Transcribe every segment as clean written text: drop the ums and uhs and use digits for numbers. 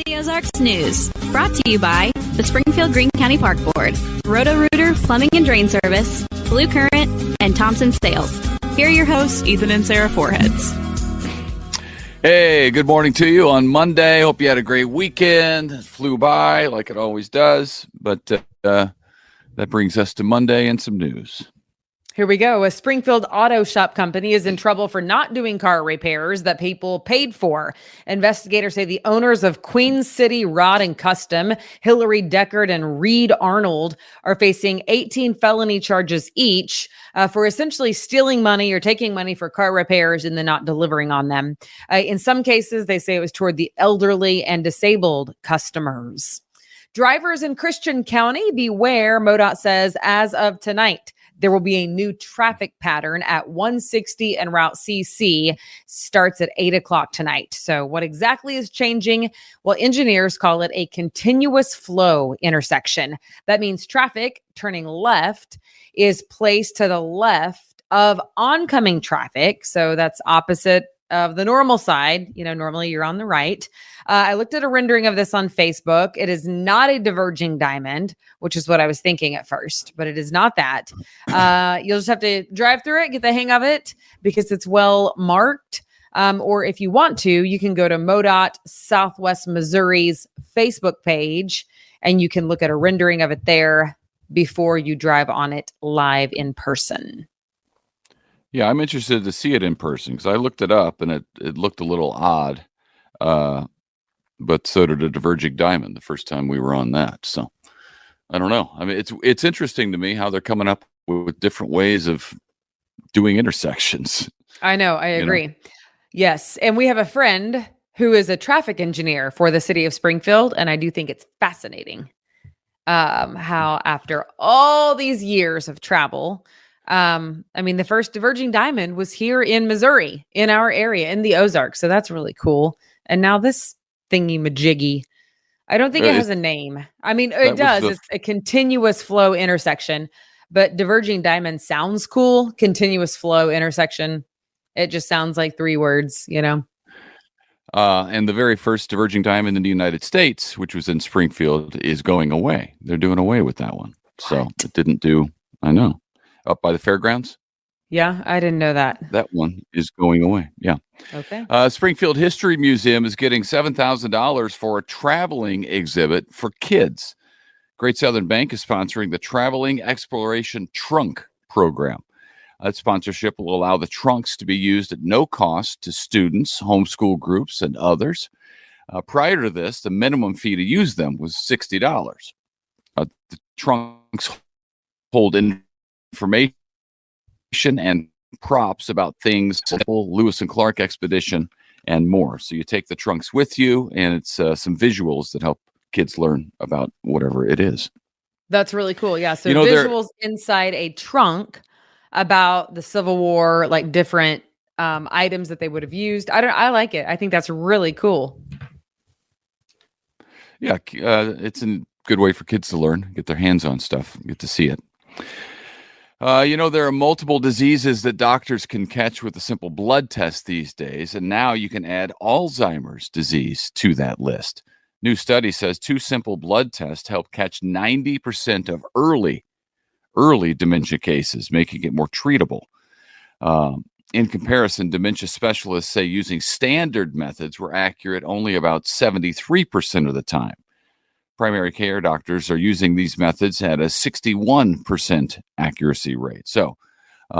the Ozarks News, brought to you by the Springfield Greene County Park Board, Roto-Rooter Plumbing and Drain Service, Blue Current, and Thompson Sales. Here are your hosts, Ethan and Sarah Foreheads. Hey, good morning to you on Monday. Hope you had a great weekend. It flew by like it always does, but that brings us to Monday and some news. Here we go. A Springfield auto shop company is in trouble for not doing car repairs that people paid for. Investigators say the owners of Queen City Rod and Custom, Hillary Deckard and Reed Arnold, are facing 18 felony charges each for essentially stealing money or taking money for car repairs and then not delivering on them. In some cases, they say it was toward the elderly and disabled customers. Drivers in Christian County, beware, MoDOT says, as of tonight. There will be a new traffic pattern at 160 and Route CC, starts at 8 o'clock tonight. So what exactly is changing? Well, engineers call it a continuous flow intersection. That means traffic turning left is placed to the left of oncoming traffic. So that's opposite of the normal side. You know, normally you're on the right. I looked at a rendering of this on Facebook. It is not a diverging diamond, which is what I was thinking at first, but it is not that. You'll just have to drive through it, get the hang of it because it's well marked. Or if you want to, you can go to MoDOT Southwest Missouri's Facebook page and you can look at a rendering of it there before you drive on it live in person. Yeah, I'm interested to see it in person because I looked it up and it looked a little odd. But so did a diverging diamond the first time we were on that. So I don't know. I mean, it's interesting to me how they're coming up with different ways of doing intersections. I know. I agree. Yes. And we have a friend who is a traffic engineer for the city of Springfield. And I do think it's fascinating how after all these years of travel, the first diverging diamond was here in Missouri, in our area, in the Ozarks. So that's really cool. And now this thingy majiggy, I don't think it has a name. I mean, it does. It's a continuous flow intersection, but diverging diamond sounds cool. Continuous flow intersection. It just sounds like three words, you know? And the very first diverging diamond in the United States, which was in Springfield, is going away. They're doing away with that one. So it didn't do, I know. Up by the fairgrounds? Yeah, I didn't know that. That one is going away. Yeah. Okay. Springfield History Museum is getting $7,000 for a traveling exhibit for kids. Great Southern Bank is sponsoring the Traveling Exploration Trunk program. That sponsorship will allow the trunks to be used at no cost to students, homeschool groups, and others. Prior to this, the minimum fee to use them was $60. The trunks hold information and props about things like Lewis and Clark expedition and more. So you take the trunks with you, and it's some visuals that help kids learn about whatever it is. That's really cool. Yeah. So visuals inside a trunk about the Civil War, like different items that they would have used. I like it. I think that's really cool. Yeah, it's a good way for kids to learn, get their hands on stuff, get to see it. There are multiple diseases that doctors can catch with a simple blood test these days, and now you can add Alzheimer's disease to that list. New study says 2 simple blood tests help catch 90% of early dementia cases, making it more treatable. In comparison, dementia specialists say using standard methods were accurate only about 73% of the time. Primary care doctors are using these methods at a 61% accuracy rate. So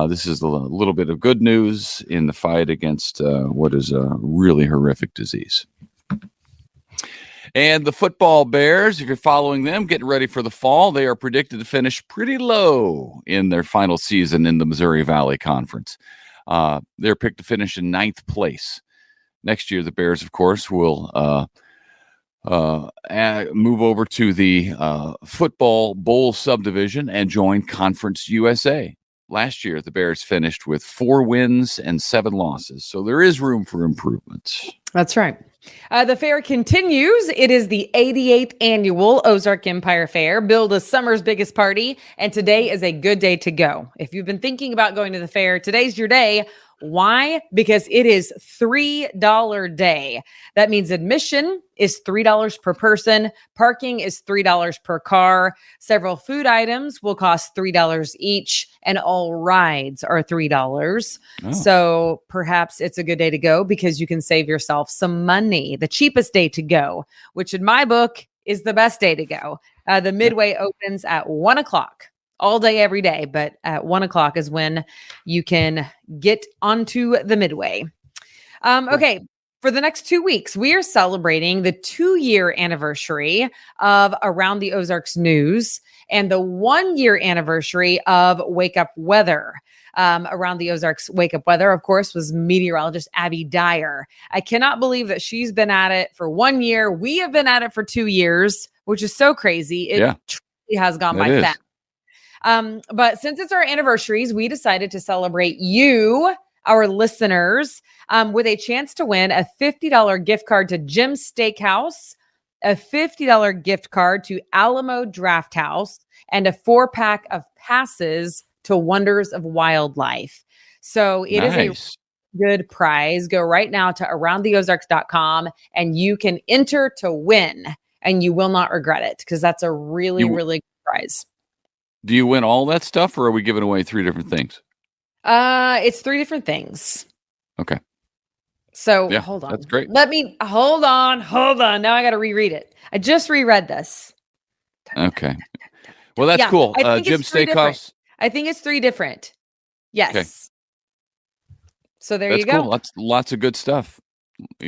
this is a little bit of good news in the fight against what is a really horrific disease. And the football Bears, if you're following them, getting ready for the fall, they are predicted to finish pretty low in their final season in the Missouri Valley Conference. They're picked to finish in 9th place. Next year, the Bears, of course, will move over to the Football Bowl subdivision and join Conference USA. Last year, the Bears finished with 4 wins and 7 losses, so there is room for improvement. That's right. The fair continues. It is the 88th annual Ozark Empire Fair, billed as summer's biggest party, and today is a good day to go. If you've been thinking about going to the fair, today's your day. Why? Because it is $3 day. That means admission is $3 per person. Parking is $3 per car. Several food items will cost $3 each, and all rides are $3. Oh. So perhaps it's a good day to go because you can save yourself some money. The cheapest day to go, which in my book is the best day to go. The Midway opens at 1 o'clock. All day, every day, but at 1 o'clock is when you can get onto the Midway. Okay, for the next 2 weeks, we are celebrating the 2-year anniversary of Around the Ozarks News and the 1-year anniversary of Wake Up Weather. Around the Ozarks Wake Up Weather, of course, was meteorologist Abby Dyer. I cannot believe that she's been at it for 1 year. We have been at it for 2 years, which is so crazy. It truly has gone by fast. But since it's our anniversaries, we decided to celebrate you, our listeners, with a chance to win a $50 gift card to Jim's Steakhouse, a $50 gift card to Alamo Draft House, and a 4-pack of passes to Wonders of Wildlife. So it is a good prize. Go right now to aroundtheozarks.com and you can enter to win, and you will not regret it because that's a really good prize. Do you win all that stuff, or are we giving away 3 different things? It's 3 different things. Okay. So hold on. That's great. Hold on. Now I got to reread it. I just reread this. Okay. Well, that's cool. Jim's Steakhouse. I think it's 3 different. Yes. Okay. So there you go. Cool. Lots of good stuff.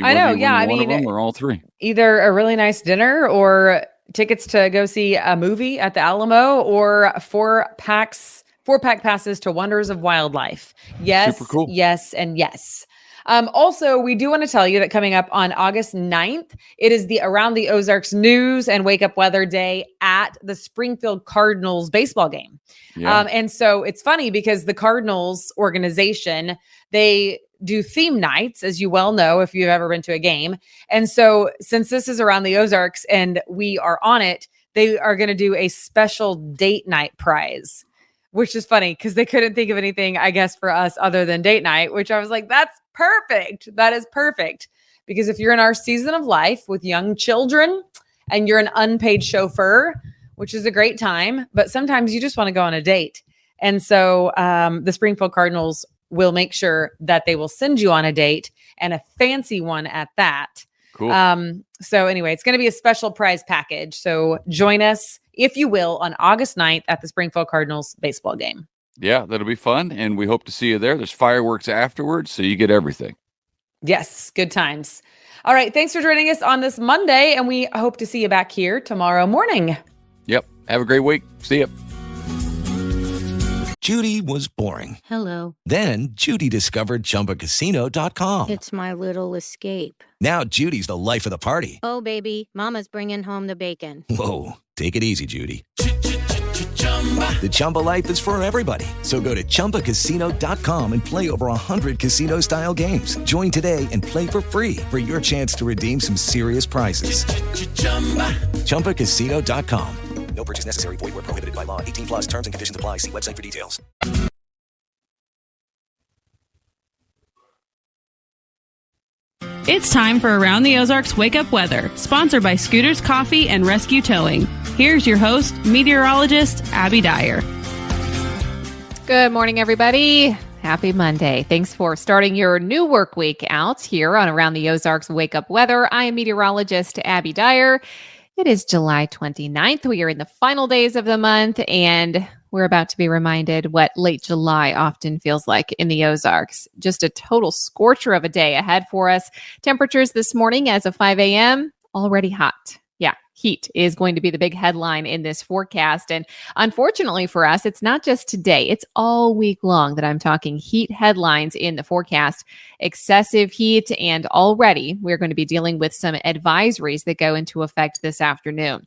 I know. Yeah. I mean, one of them or all 3. Either a really nice dinner or tickets to go see a movie at the Alamo, or 4-pack passes to Wonders of Wildlife. Yes, super cool. Yes, and yes. Also, we do want to tell you that coming up on August 9th, it is the Around the Ozarks News and Wake Up Weather Day at the Springfield Cardinals baseball game. Yeah. And so it's funny because the Cardinals organization, they do theme nights, as you well know, if you've ever been to a game. And so since this is Around the Ozarks and we are on it, they are going to do a special date night prize, which is funny because they couldn't think of anything, I guess, for us other than date night, which I was like, that's perfect. That is perfect. Because if you're in our season of life with young children and you're an unpaid chauffeur, which is a great time, but sometimes you just want to go on a date. And so the Springfield Cardinals will make sure that they will send you on a date, and a fancy one at that. Cool. So anyway, it's going to be a special prize package. So join us, if you will, on August 9th at the Springfield Cardinals baseball game. Yeah, that'll be fun. And we hope to see you there. There's fireworks afterwards, so you get everything. Yes, good times. All right. Thanks for joining us on this Monday, and we hope to see you back here tomorrow morning. Yep. Have a great week. See ya. Judy was boring. Hello. Then Judy discovered ChumbaCasino.com. It's my little escape. Now Judy's the life of the party. Oh, baby, mama's bringing home the bacon. Whoa, take it easy, Judy. The Chumba life is for everybody. So go to ChumbaCasino.com and play over 100 casino-style games. Join today and play for free for your chance to redeem some serious prizes. ChumbaCasino.com. No purchase necessary. Void where prohibited by law. 18 plus terms and conditions apply. See website for details. It's time for Around the Ozarks Wake Up Weather, sponsored by Scooters Coffee and Rescue Towing. Here's your host, meteorologist Abby Dyer. Good morning, everybody. Happy Monday. Thanks for starting your new work week out here on Around the Ozarks Wake Up Weather. I am meteorologist Abby Dyer. It is July 29th. We are in the final days of the month, and we're about to be reminded what late July often feels like in the Ozarks. Just a total scorcher of a day ahead for us. Temperatures this morning as of 5 a.m., already hot. Yeah, heat is going to be the big headline in this forecast. And unfortunately for us, it's not just today. It's all week long that I'm talking heat headlines in the forecast. Excessive heat, and already we're going to be dealing with some advisories that go into effect this afternoon.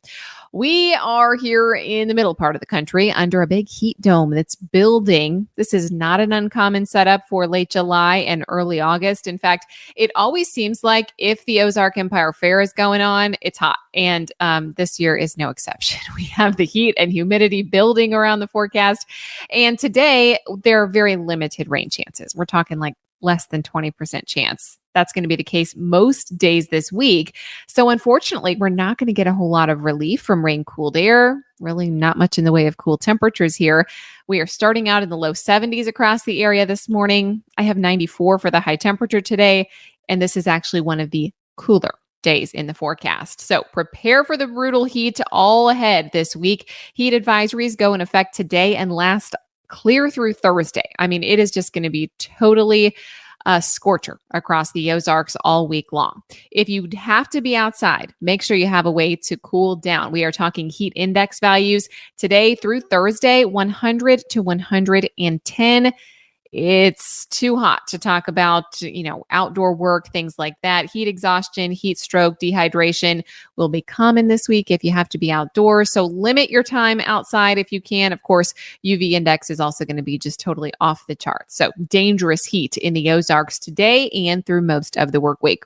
We are here in the middle part of the country under a big heat dome that's building. This is not an uncommon setup for late July and early August. In fact, it always seems like if the Ozark Empire Fair is going on, it's hot. And this year is no exception. We have the heat and humidity building around the forecast. And today, there are very limited rain chances. We're talking like less than 20% chance. That's going to be the case most days this week. So unfortunately, we're not going to get a whole lot of relief from rain-cooled air. Really not much in the way of cool temperatures here. We are starting out in the low 70s across the area this morning. I have 94 for the high temperature today, and this is actually one of the cooler days in the forecast. So prepare for the brutal heat all ahead this week. Heat advisories go in effect today and last clear through Thursday. I mean, it is just going to be totally a scorcher across the Ozarks all week long. If you have to be outside, make sure you have a way to cool down. We are talking heat index values today through Thursday, 100 to 110. It's too hot to talk about, outdoor work, things like that. Heat exhaustion, heat stroke, dehydration will be common this week if you have to be outdoors. So limit your time outside if you can. Of course, UV index is also going to be just totally off the charts. So dangerous heat in the Ozarks today and through most of the work week.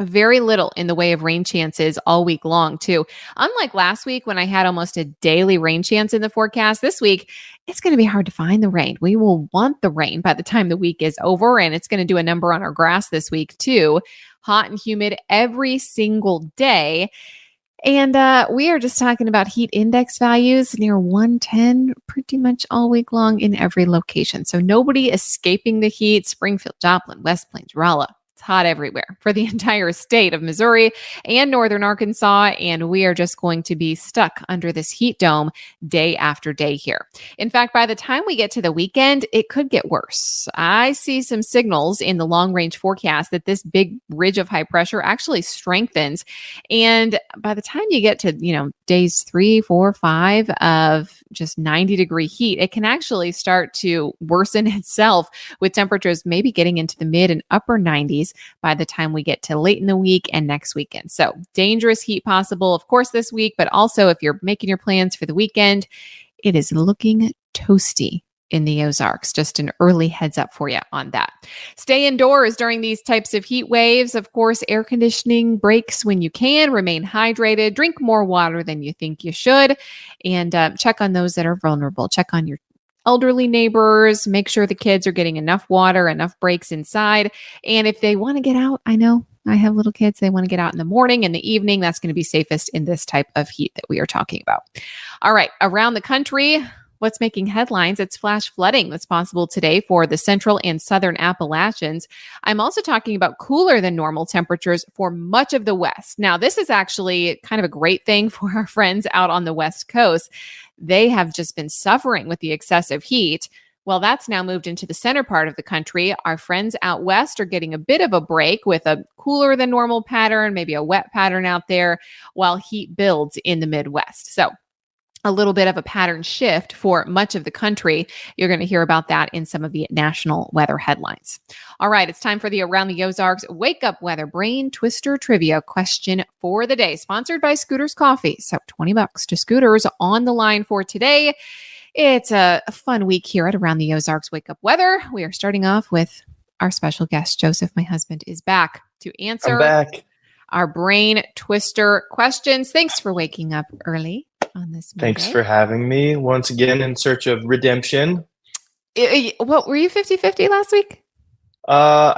Very little in the way of rain chances all week long, too. Unlike last week when I had almost a daily rain chance in the forecast, this week, it's going to be hard to find the rain. We will want the rain by the time the week is over, and it's going to do a number on our grass this week, too. Hot and humid every single day. And we are just talking about heat index values near 110 pretty much all week long in every location. So nobody escaping the heat. Springfield, Joplin, West Plains, Rolla. It's hot everywhere for the entire state of Missouri and northern Arkansas, and we are just going to be stuck under this heat dome day after day here. In fact, by the time we get to the weekend, it could get worse. I see some signals in the long-range forecast that this big ridge of high pressure actually strengthens, and by the time you get to, days 3, 4, 5 of just 90-degree heat, it can actually start to worsen itself with temperatures maybe getting into the mid and upper 90s by the time we get to late in the week and next weekend. So dangerous heat possible, of course, this week, but also if you're making your plans for the weekend, it is looking toasty in the Ozarks. Just an early heads up for you on that. Stay indoors during these types of heat waves. Of course, air conditioning breaks when you can. Remain hydrated. Drink more water than you think you should. And check on those that are vulnerable. Check on your elderly neighbors, make sure the kids are getting enough water, enough breaks inside. And if they want to get out, I know I have little kids, they want to get out in the morning and the evening. That's going to be safest in this type of heat that we are talking about. All right, around the country, what's making headlines? It's flash flooding that's possible today for the central and southern Appalachians. I'm also talking about cooler than normal temperatures for much of the West. Now, this is actually kind of a great thing for our friends out on the West Coast. They have just been suffering with the excessive heat. Well, that's now moved into the center part of the country. Our friends out west are getting a bit of a break with a cooler than normal pattern, maybe a wet pattern out there, while heat builds in the Midwest. So a little bit of a pattern shift for much of the country. You're going to hear about that in some of the national weather headlines. All right, it's time for the Around the Ozarks Wake Up Weather Brain Twister Trivia question for the day, sponsored by Scooters Coffee. So $20 to Scooters on the line for today. It's a fun week here at Around the Ozarks Wake Up Weather. We are starting off with our special guest, Joseph. My husband is back to answer our brain twister questions. Thanks for waking up early on this Monday. Thanks for having me once again in search of redemption. What were you 50-50 last week? There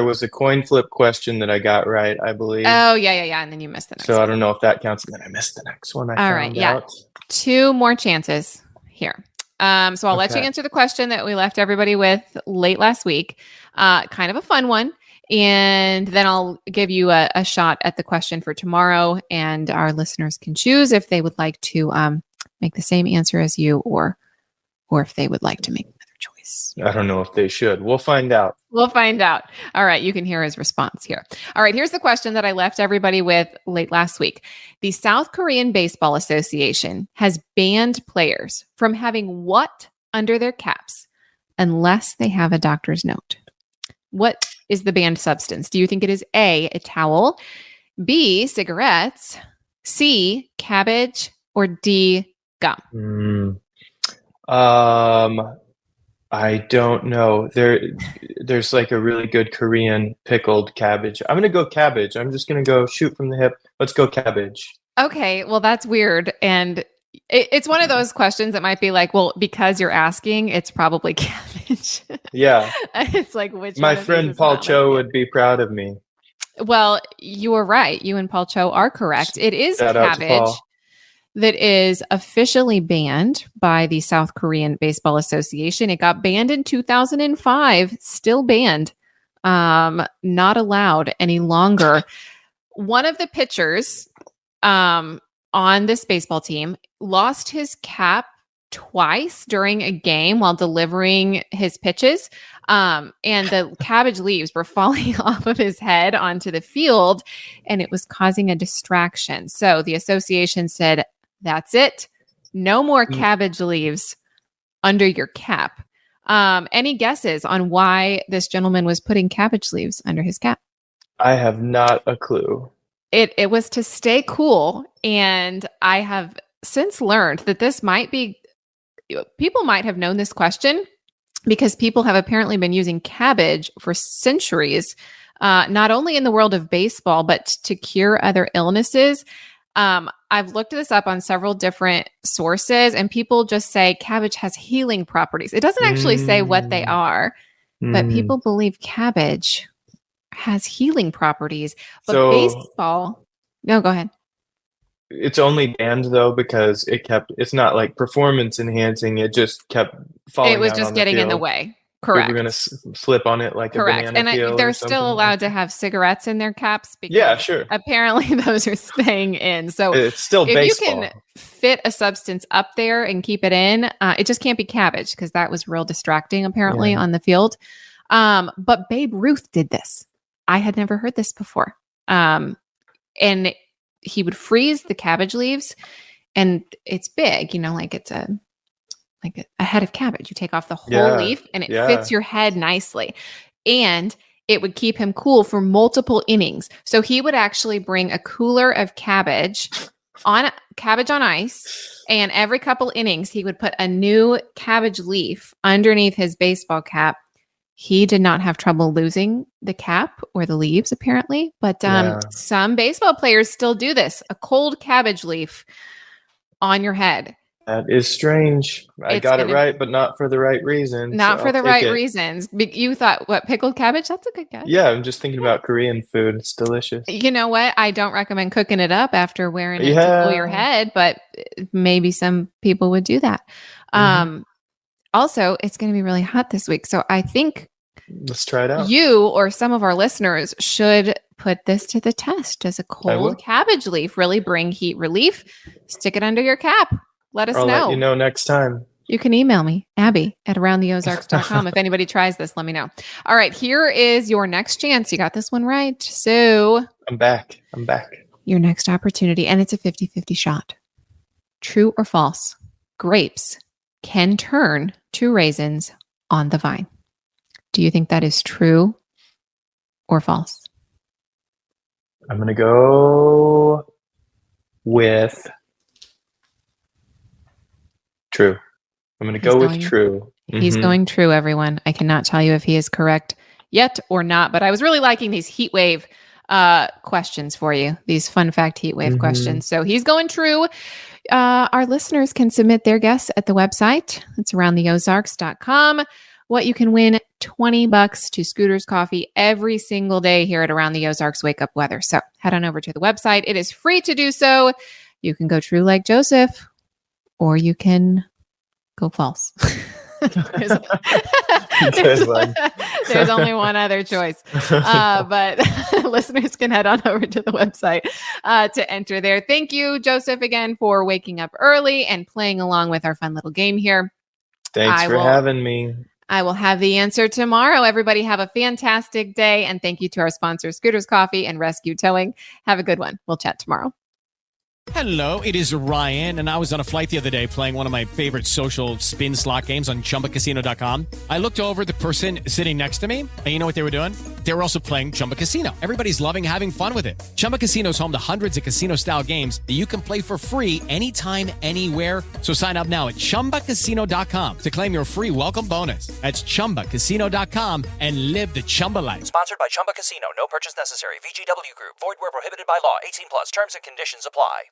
was a coin flip question that I got right, I believe. Oh, yeah. And then you missed the next one. So I don't know if that counts. And then I missed the next one. All right, yeah. 2 more chances here. So I'll let you answer the question that we left everybody with late last week. Kind of a fun one. And then I'll give you a shot at the question for tomorrow, and our listeners can choose if they would like to make the same answer as you, or if they would like to make another choice. I don't know if they should. We'll find out. We'll find out. All right, you can hear his response here. All right, here's the question that I left everybody with late last week. The South Korean Baseball Association has banned players from having what under their caps unless they have a doctor's note? What is the banned substance? Do you think it is A, a towel, B, cigarettes, C, cabbage, or D, gum? I don't know. There's like a really good Korean pickled cabbage. I'm gonna go cabbage. I'm just gonna go shoot from the hip. Let's go cabbage. Okay, well, that's weird. And it's one of those questions that might be like, well, because you're asking, it's probably cabbage. Yeah. It's like, which My one of these friend is Paul not Cho like would be proud of me. Well, you were right. You and Paul Cho are correct. It is Shout out to cabbage Paul. that is officially banned by the South Korean Baseball Association. It got banned in 2005, still banned, not allowed any longer. One of the pitchers on this baseball team lost his cap twice during a game while delivering his pitches. And the cabbage leaves were falling off of his head onto the field, and it was causing a distraction. So the association said, that's it. No more cabbage leaves under your cap. Any guesses on why this gentleman was putting cabbage leaves under his cap? I have not a clue. It was to stay cool. And I have since learned that this might be, people might have known this question because people have apparently been using cabbage for centuries, not only in the world of baseball, but to cure other illnesses. I've looked this up on several different sources, and people just say cabbage has healing properties. It doesn't actually say what they are, but people believe cabbage has healing properties. But So- baseball, no, go ahead. It's only banned though because it's not like performance enhancing. It just kept falling. It was out just on the getting in the field. way. Correct. We're gonna slip on it like Correct. a banana And peel. they're or still something. allowed to have cigarettes in their caps because Yeah, sure. apparently those are staying in. So It's still if baseball. you can fit a substance up there and keep it in, it just can't be cabbage because that was real distracting apparently on the field. But Babe Ruth did this. I had never heard this before. And he would freeze the cabbage leaves, and it's big, like it's a head of cabbage. You take off the whole leaf and it fits your head nicely. And it would keep him cool for multiple innings. So he would actually bring a cooler of cabbage on ice, and every couple innings he would put a new cabbage leaf underneath his baseball cap. He did not have trouble losing the cap or the leaves, apparently. But some baseball players still do this, a cold cabbage leaf on your head. That is strange. I got it right, but not for the right reasons. Not so for I'll the take right it. reasons. You thought, what, pickled cabbage? That's a good guess. Yeah, I'm just thinking about Korean food. It's delicious. You know what? I don't recommend cooking it up after wearing it to cool your head, but maybe some people would do that. Also, it's going to be really hot this week. So I think Let's try it out. you or some of our listeners should put this to the test. Does a cold cabbage leaf really bring heat relief? Stick it under your cap. Let us I'll know. let you know next time. You can email me, Abby@aroundtheozarks.com. If anybody tries this, let me know. All right, here is your next chance. You got this one right. So I'm back. your next opportunity, and it's a 50-50 shot. True or false? Grapes can turn to raisins on the vine. Do you think that is true or false? I'm going to go with true. I'm going to go with true. He's going true, everyone. I cannot tell you if he is correct yet or not, but I was really liking these heat wave questions for you, these fun fact heat wave questions. So he's going true. Our listeners can submit their guess at the website. It's aroundtheozarks.com. What you can win, $20 to Scooter's Coffee every single day here at Around the Ozarks Wake Up Weather. So head on over to the website. It is free to do so. You can go true like Joseph, or you can go false. There's only one other choice. But listeners can head on over to the website to enter there. Thank you, Joseph, again, for waking up early and playing along with our fun little game here. Thanks for having me. I will have the answer tomorrow. Everybody have a fantastic day. And thank you to our sponsors, Scooter's Coffee and Rescue Towing. Have a good one. We'll chat tomorrow. Hello, it is Ryan, and I was on a flight the other day playing one of my favorite social spin slot games on ChumbaCasino.com. I looked over at the person sitting next to me, and you know what they were doing? They were also playing Chumba Casino. Everybody's loving having fun with it. Chumba Casino is home to hundreds of casino-style games that you can play for free anytime, anywhere. So sign up now at ChumbaCasino.com to claim your free welcome bonus. That's ChumbaCasino.com and live the Chumba life. Sponsored by Chumba Casino. No purchase necessary. VGW Group. Void where prohibited by law. 18 plus. Terms and conditions apply.